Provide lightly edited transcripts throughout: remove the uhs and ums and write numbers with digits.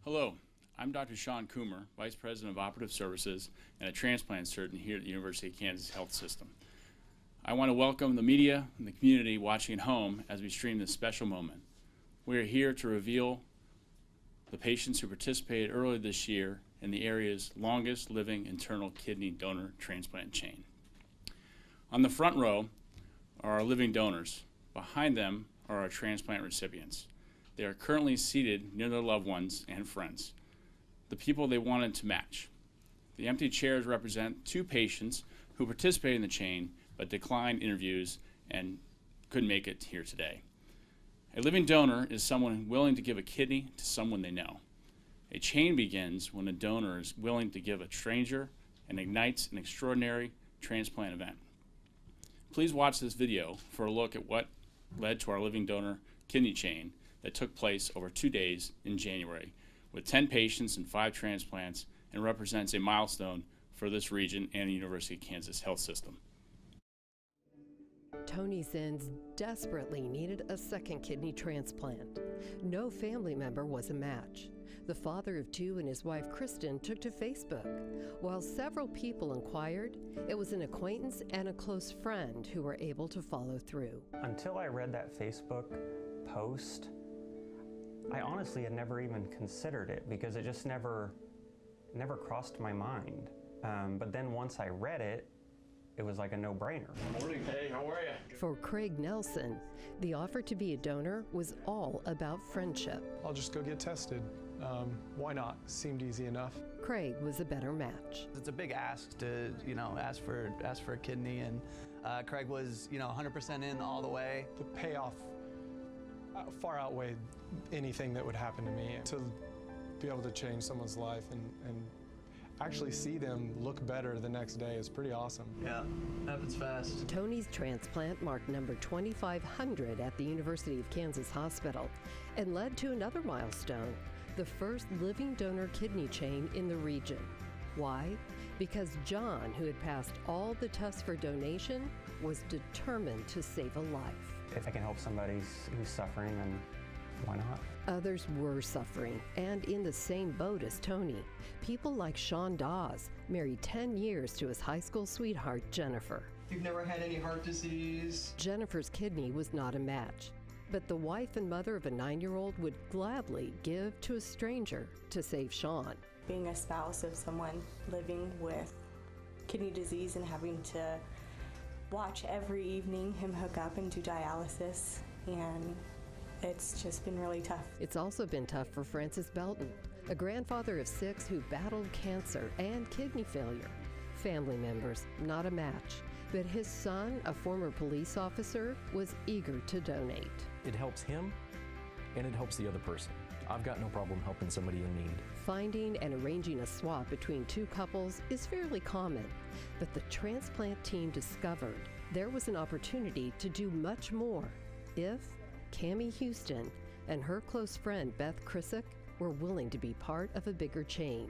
Hello, I'm Dr. Sean Coomer, Vice President of Operative Services and a transplant surgeon here at the University of Kansas Health System. I want to welcome the media and the community watching at home as we stream this special moment. We are here to reveal the patients who participated earlier this year in the area's longest living internal kidney donor transplant chain. On the front row are our living donors. Behind them are our transplant recipients. They are currently seated near their loved ones and friends, the people they wanted to match. The empty chairs represent two patients who participated in the chain but declined interviews and couldn't make it here today. A living donor is someone willing to give a kidney to someone they know. A chain begins when a donor is willing to give a stranger and ignites an extraordinary transplant event. Please watch this video for a look at what led to our living donor kidney chain that took place over 2 days in January, with 10 patients and 5 transplants, and represents a milestone for this region and the University of Kansas Health System. Tony Zins desperately needed a second kidney transplant. No family member was a match. The father of 2 and his wife Kristen took to Facebook. While several people inquired, it was an acquaintance and a close friend who were able to follow through. Until I read that Facebook post, I honestly had never even considered it because it just never crossed my mind. But then once I read it, it was like a no-brainer. Morning. Hey, how are you? For Craig Nelson, the offer to be a donor was all about friendship. I'll just go get tested. Why not? Seemed easy enough. Craig was a better match. It's a big ask to, ask for a kidney, and Craig was, 100% in all the way. The payoff far outweighed anything that would happen to me. To be able to change someone's life and actually see them look better the next day is pretty awesome. Yeah, happens fast. Tony's transplant marked number 2,500 at the University of Kansas Hospital and led to another milestone, the first living donor kidney chain in the region. Why? Because John, who had passed all the tests for donation, was determined to save a life. If I can help somebody who's suffering, then why not? Others were suffering and in the same boat as Tony. People like Sean Dawes, married 10 years to his high school sweetheart, Jennifer. You've never had any heart disease? Jennifer's kidney was not a match, but the wife and mother of a 9-year-old would gladly give to a stranger to save Sean. Being a spouse of someone living with kidney disease and having to watch every evening him hook up and do dialysis, and it's just been really tough. It's also been tough for Francis Belton, a grandfather of 6 who battled cancer and kidney failure. Family members, not a match, but his son, a former police officer, was eager to donate. It helps him and it helps the other person. I've got no problem helping somebody in need. Finding and arranging a swap between 2 couples is fairly common, but the transplant team discovered there was an opportunity to do much more if Cammie Houston and her close friend Beth Krissick were willing to be part of a bigger chain.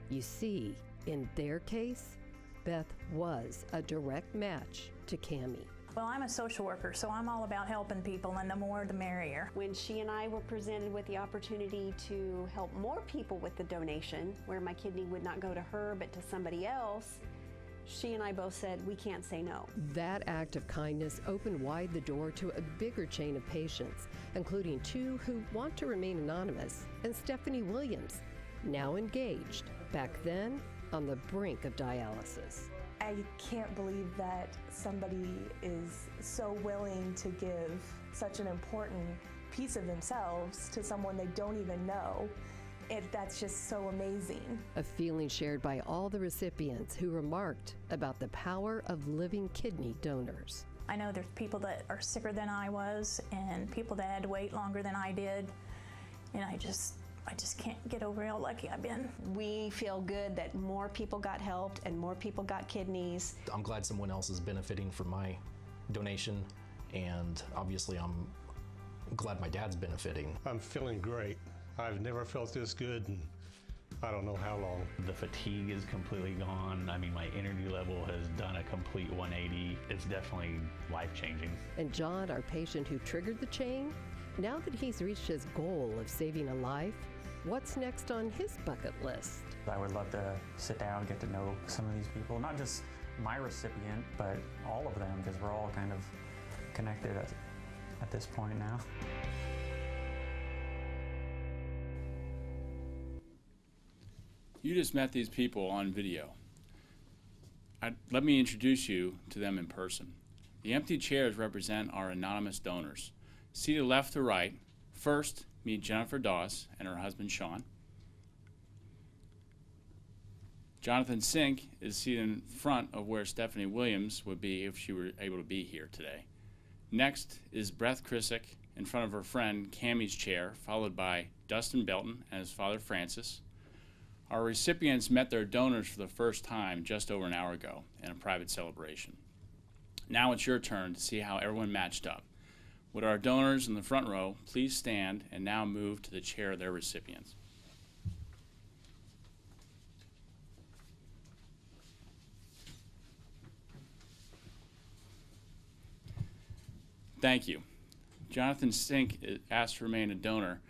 You see, in their case, Beth was a direct match to Cammie. Well, I'm a social worker, so I'm all about helping people, and the more the merrier. When she and I were presented with the opportunity to help more people with the donation, where my kidney would not go to her but to somebody else, she and I both said, we can't say no. That act of kindness opened wide the door to a bigger chain of patients, including 2 who want to remain anonymous, and Stephanie Williams, now engaged, back then on the brink of dialysis. I can't believe that somebody is so willing to give such an important piece of themselves to someone they don't even know. That's just so amazing. A feeling shared by all the recipients who remarked about the power of living kidney donors. I know there's people that are sicker than I was and people that had to wait longer than I did, and I just can't get over how lucky I've been. We feel good that more people got helped and more people got kidneys. I'm glad someone else is benefiting from my donation, and obviously I'm glad my dad's benefiting. I'm feeling great. I've never felt this good in I don't know how long. The fatigue is completely gone. I mean, my energy level has done a complete 180. It's definitely life-changing. And John, our patient who triggered the chain, now that he's reached his goal of saving a life, What's next on his bucket list? I would love to sit down, get to know some of these people, not just my recipient, but all of them, because we're all kind of connected at this point now. You just met these people on video. Let me introduce you to them in person. The empty chairs represent our anonymous donors. Seated left to right, first meet Jennifer Doss and her husband Sean. Jonathan Sink is seated in front of where Stephanie Williams would be if she were able to be here today. Next is Beth Krissick in front of her friend Cammie's chair, followed by Dustin Belton and his father Francis. Our recipients met their donors for the first time just over an hour ago in a private celebration. Now it's your turn to see how everyone matched up. Would our donors in the front row please stand and now move to the chair of their recipients? Thank you. Jonathan Sink asked to remain a donor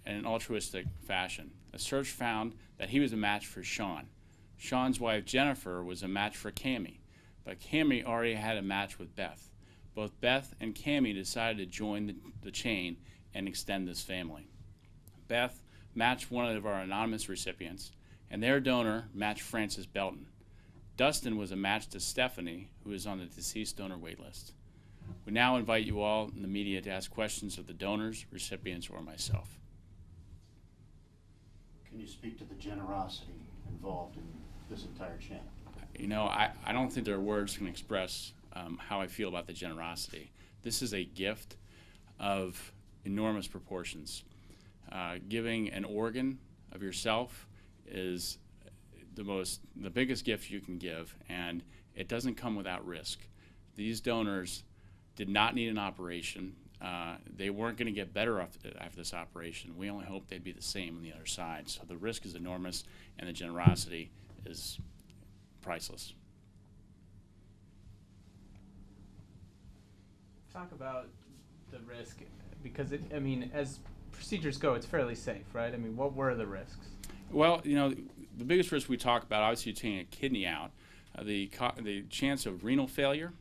in an altruistic fashion. A search found that he was a match for Sean. Sean's wife Jennifer was a match for Cammie, but Cammie already had a match with Beth. Both Beth and Cammie decided to join the chain and extend this family. Beth matched one of our anonymous recipients, and their donor matched Francis Belton. Dustin was a match to Stephanie, who is on the deceased donor waitlist. We now invite you all in the media to ask questions of the donors, recipients, or myself. Can you speak to the generosity involved in this entire chain? You know, I don't think there are words can express how I feel about the generosity. This is a gift of enormous proportions. Giving an organ of yourself is the biggest gift you can give, and it doesn't come without risk. These donors did not need an operation. They weren't going to get better after this operation. We only hope they'd be the same on the other side. So the risk is enormous, and the generosity is priceless. Talk about the risk, because I mean, as procedures go, it's fairly safe, right? I mean, what were the risks? Well, you know, the biggest risk we talk about, obviously, taking a kidney out, the chance of renal failure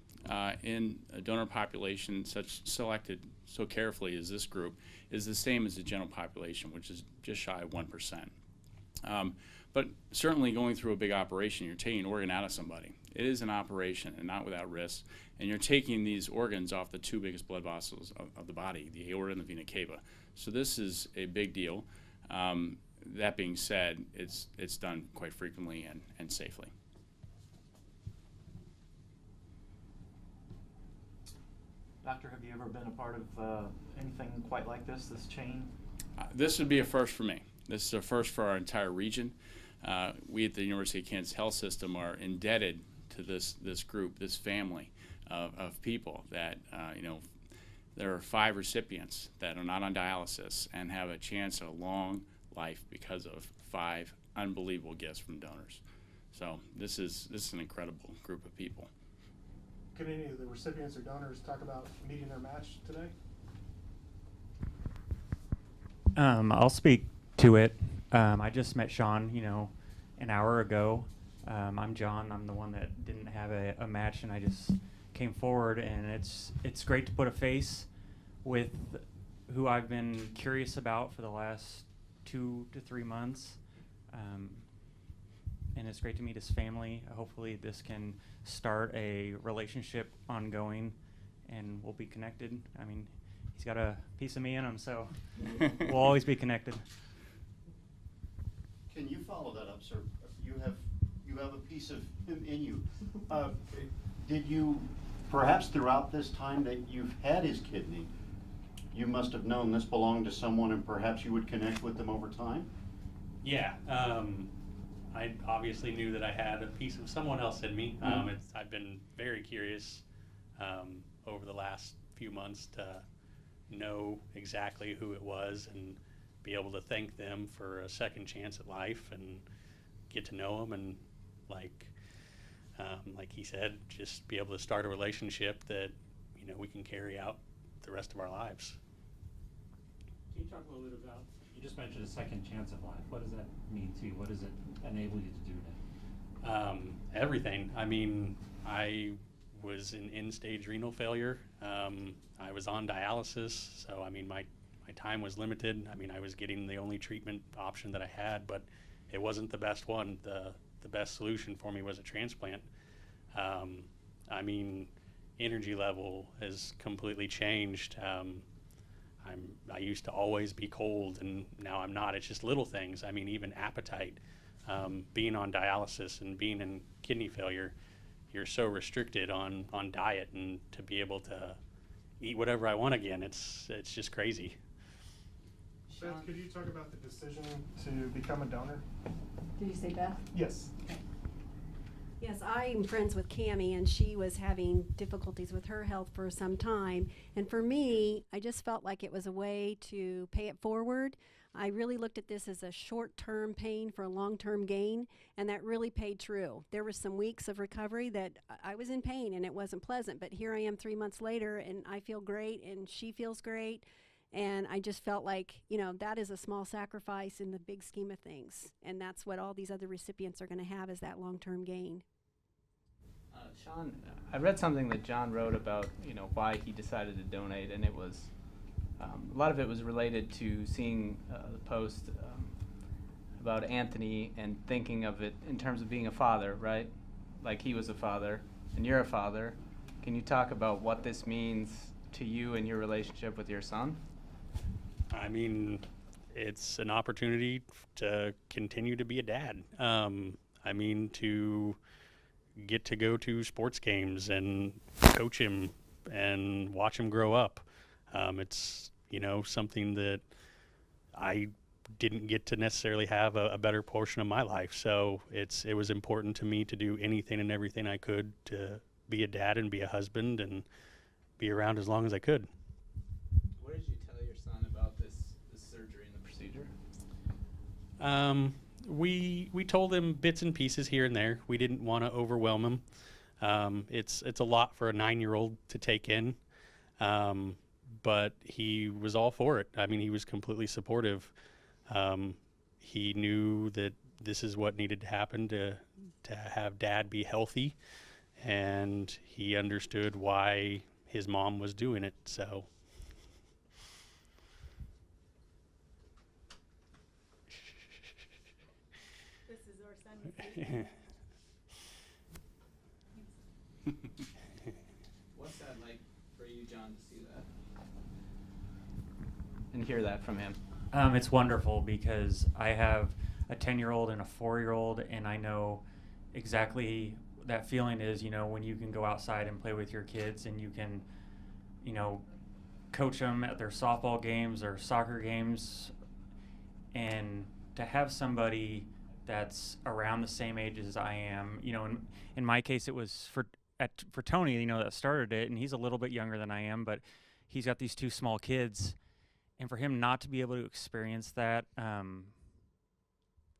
in a donor population selected so carefully as this group is the same as the general population, which is just shy of 1%. But certainly going through a big operation, you're taking an organ out of somebody. It is an operation and not without risk, and you're taking these organs off the two biggest blood vessels of the body, the aorta and the vena cava. So this is a big deal. That being said, it's done quite frequently and safely. Doctor, have you ever been a part of anything quite like this chain? This would be a first for me. This is a first for our entire region. We at the University of Kansas Health System are indebted to this group, this family of people that, you know, there are 5 recipients that are not on dialysis and have a chance at a long life because of 5 unbelievable gifts from donors. So this is an incredible group of people. Can any of the recipients or donors talk about meeting their match today? I'll speak to it. I just met Sean, you know, an hour ago. I'm John. I'm the one that didn't have a match, and I just came forward, and it's great to put a face with who I've been curious about for the last 2 to 3 months. And it's great to meet his family. Hopefully this can start a relationship ongoing, and we'll be connected. I mean, he's got a piece of me in him, so we'll always be connected. Can you follow that up, sir? You have a piece of him in you. Did you, perhaps throughout this time that you've had his kidney, you must have known this belonged to someone, and perhaps you would connect with them over time? Yeah. I obviously knew that I had a piece of someone else in me. I've been very curious over the last few months to know exactly who it was and be able to thank them for a second chance at life and get to know them, and like he said, just be able to start a relationship that, you know, we can carry out the rest of our lives. Can you talk a little bit about, You just mentioned a second chance of life. What does that mean to you? What does it enable you to do now? Everything. I mean, I was in end-stage renal failure. I was on dialysis, so I mean, my time was limited. I mean, I was getting the only treatment option that I had, but it wasn't the best one. The best solution for me was a transplant. I mean, energy level has completely changed. I used to always be cold, and now I'm not. It's just little things. I mean, even appetite. Being on dialysis and being in kidney failure, you're so restricted on diet, and to be able to eat whatever I want again, it's just crazy. Beth, could you talk about the decision to become a donor? Did you say Beth? Yes. Yes, I'm friends with Cammie, and she was having difficulties with her health for some time. And for me, I just felt like it was a way to pay it forward. I really looked at this as a short-term pain for a long-term gain, and that really paid true. There were some weeks of recovery that I was in pain, and it wasn't pleasant, but here I am 3 months later, and I feel great, and she feels great. And I just felt like, you know, that is a small sacrifice in the big scheme of things. And that's what all these other recipients are going to have, is that long-term gain. Sean, I read something that John wrote about, you know, why he decided to donate, and it was, a lot of it was related to seeing the post about Anthony and thinking of it in terms of being a father, right? Like he was a father, and you're a father. Can you talk about what this means to you and your relationship with your son? I mean, it's an opportunity to continue to be a dad. I mean, to get to go to sports games and coach him and watch him grow up. It's, you know, something that I didn't get to necessarily have a better portion of my life. So it was important to me to do anything and everything I could to be a dad and be a husband and be around as long as I could. What did you tell your son about this surgery and the procedure? We told him bits and pieces here and there. We didn't want to overwhelm him. It's a lot for a 9-year-old to take in, but he was all for it. I mean, he was completely supportive. He knew that this is what needed to happen to have Dad be healthy, and he understood why his mom was doing it. So. This is our son. What's that like for you, John, to see that and hear that from him? It's wonderful because I have a 10-year-old and a 4-year-old, and I know exactly that feeling is, you know, when you can go outside and play with your kids and you can, you know, coach them at their softball games or soccer games, and to have somebody that's around the same age as I am, you know, in my case it was for Tony, you know, that started it, and he's a little bit younger than I am, but he's got these 2 small kids, and for him not to be able to experience that,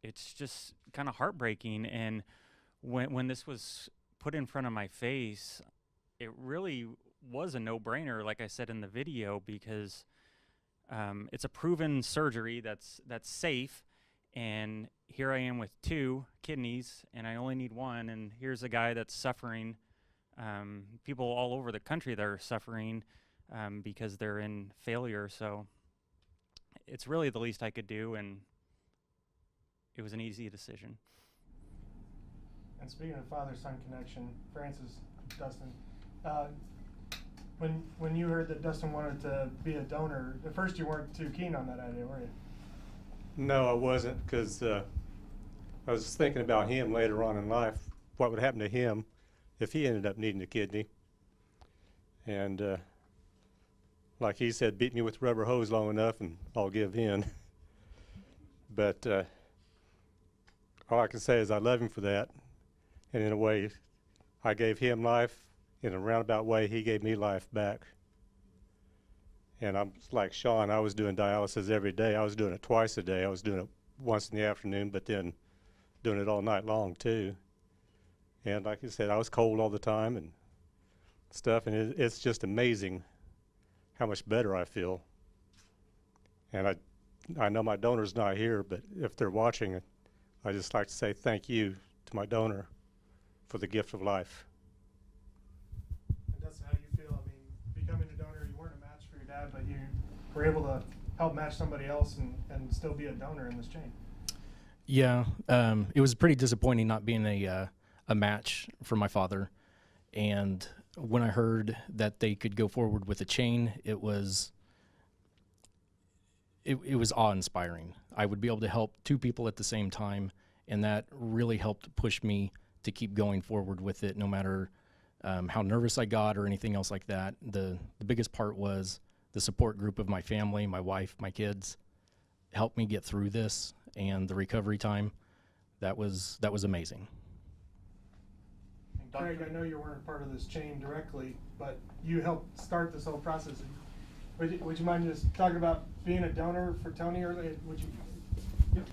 it's just kind of heartbreaking. And when this was put in front of my face, it really was a no-brainer, like I said in the video, because it's a proven surgery that's safe, and here I am with 2 kidneys, and I only need 1, and here's a guy that's suffering. People all over the country that are suffering because they're in failure, so it's really the least I could do, and it was an easy decision. And speaking of father-son connection, Francis, Dustin, when you heard that Dustin wanted to be a donor, at first you weren't too keen on that idea, were you? No, I wasn't, because I was thinking about him later on in life, what would happen to him if he ended up needing a kidney. And like he said, beat me with a rubber hose long enough and I'll give in. But all I can say is I love him for that. And in a way, I gave him life. In a roundabout way, he gave me life back. And I'm like Sean, I was doing dialysis every day. I was doing it twice a day. I was doing it once in the afternoon, but then doing it all night long too. And like I said, I was cold all the time and stuff, and it's just amazing how much better I feel. And I know my donor's not here, but if they're watching it, I'd just like to say thank you to my donor for the gift of life. And Dustin, how do you feel? I mean, becoming a donor, you weren't a match for your dad, but you were able to help match somebody else and still be a donor in this chain. Yeah, it was pretty disappointing not being a match for my father. And when I heard that they could go forward with a chain, it was awe-inspiring. I would be able to help two people at the same time, and that really helped push me to keep going forward with it, no matter how nervous I got or anything else like that. The biggest part was the support group of my family, my wife, my kids, helped me get through this, and the recovery time, that was amazing. And Craig, I know you weren't part of this chain directly, but you helped start this whole process. Would you mind just talking about being a donor for Tony earlier? Would you? Yep.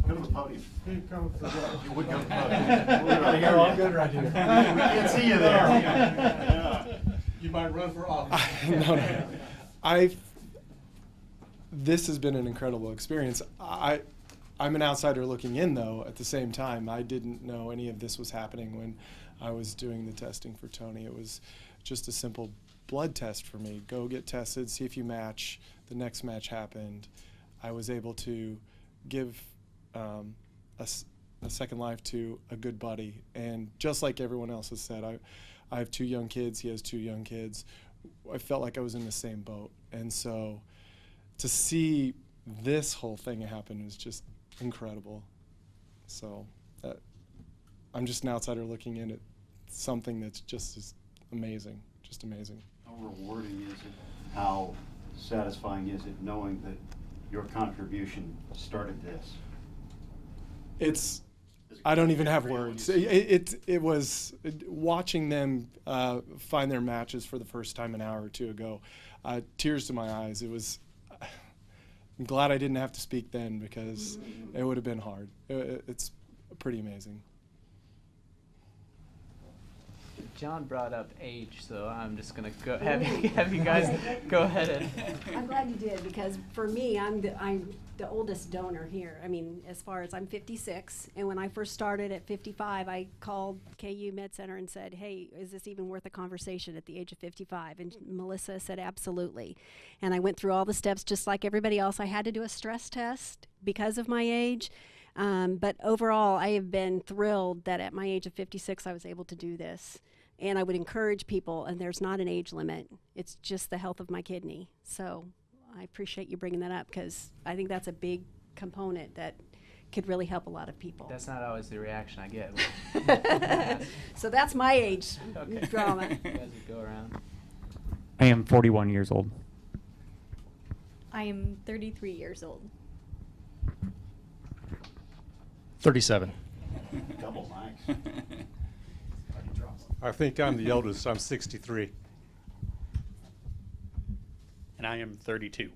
Come to the podium. Come to the podium. You would come to the podium. You're all good right here. We can't see you there. Yeah. You might run for office. No. This has been an incredible experience. I'm an outsider looking in, though, at the same time. I didn't know any of this was happening when I was doing the testing for Tony. It was just a simple blood test for me. Go get tested, see if you match. The next match happened. I was able to give a second life to a good buddy. And just like everyone else has said, I have 2 young kids. He has 2 young kids. I felt like I was in the same boat. And so to see this whole thing happen was just incredible. So I'm just an outsider looking in at something that's just as amazing, just amazing. How rewarding is it? How satisfying is it knowing that your contribution started this? I don't even have words. It was watching them find their matches for the first time an hour or two ago. Tears to my eyes. I'm glad I didn't have to speak then, because it would have been hard. It's pretty amazing. John brought up age, so I'm just gonna go have you guys go ahead and. I'm glad you did, because for me, I'm the oldest donor here. I mean, as far as I'm 56, and when I first started at 55, I called KU Med Center and said, "Hey, is this even worth a conversation at the age of 55?" And Melissa said, "Absolutely." And I went through all the steps just like everybody else. I had to do a stress test because of my age. But overall, I have been thrilled that at my age of 56, I was able to do this. And I would encourage people, and there's not an age limit. It's just the health of my kidney. So I appreciate you bringing that up, because I think that's a big component that could really help a lot of people. That's not always the reaction I get. So that's my age drama. You guys would go around. I am 41 years old. I am 33 years old. 37. Double max. I think I'm the oldest. I'm 63. And I am 32.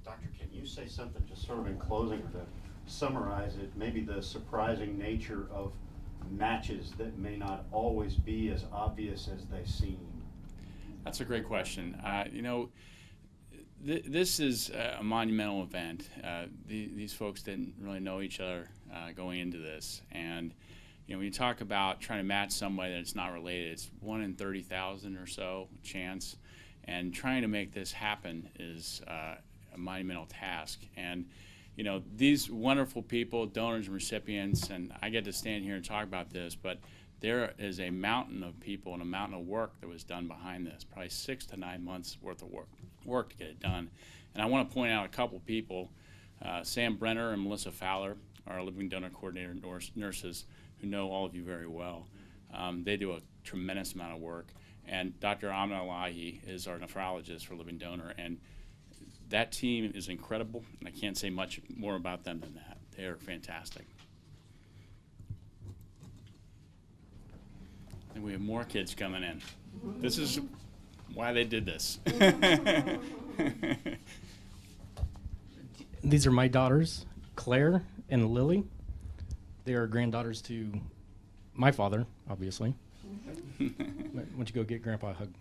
Doctor, can you say something just sort of in closing to summarize it, maybe the surprising nature of matches that may not always be as obvious as they seem? That's a great question. This is a monumental event. These folks didn't really know each other going into this, and when you talk about trying to match somebody that's not related, it's 1 in 30,000 or so chance, and trying to make this happen is a monumental task. And these wonderful people, donors and recipients, and I get to stand here and talk about this, but there is a mountain of people and a mountain of work that was done behind this, probably 6 to 9 months worth of work to get it done. And I want to point out a couple people. Sam Brenner and Melissa Fowler, our living donor coordinator nurses, who know all of you very well. They do a tremendous amount of work. And Dr. Amna Elahi is our nephrologist for Living Donor. And that team is incredible, and I can't say much more about them than that. They are fantastic. And we have more kids coming in. This is why they did this. These are my daughters, Claire and Lily. They are granddaughters to my father, obviously. Why don't you go get Grandpa a hug?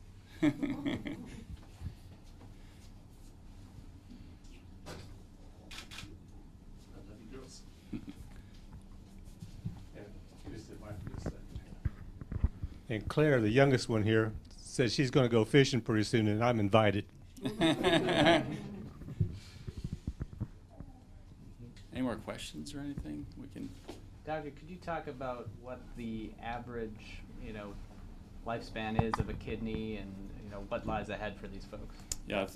And Claire, the youngest one here, says she's going to go fishing pretty soon, and I'm invited. Any more questions or anything? We can. Doctor, could you talk about what the average, lifespan is of a kidney, and what lies ahead for these folks? Yeah,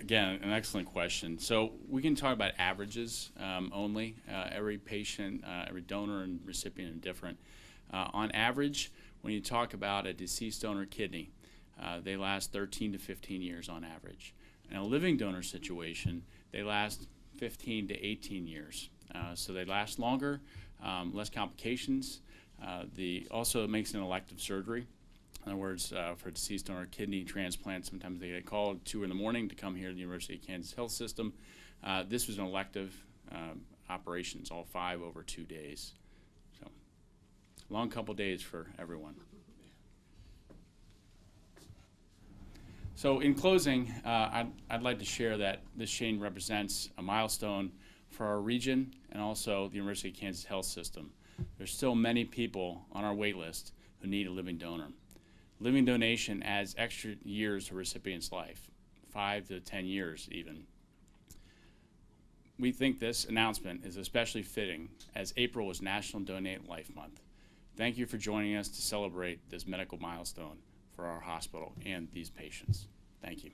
again, an excellent question. So we can talk about averages only. Every patient, every donor and recipient are different. On average, when you talk about a deceased donor kidney, they last 13 to 15 years on average. In a living donor situation, they last 15 to 18 years. So they last longer, less complications. Also, it makes an elective surgery. In other words, for a deceased donor kidney transplant, sometimes they get called at 2 in the morning to come here to the University of Kansas Health System. This was an elective operations, all 5 over 2 days. So, long couple days for everyone. So in closing, I'd like to share that this chain represents a milestone for our region and also the University of Kansas Health System. There's still many people on our wait list who need a living donor. Living donation adds extra years to a recipient's life, 5 to 10 years even. We think this announcement is especially fitting as April was National Donate Life Month. Thank you for joining us to celebrate this medical milestone for our hospital and these patients. Thank you.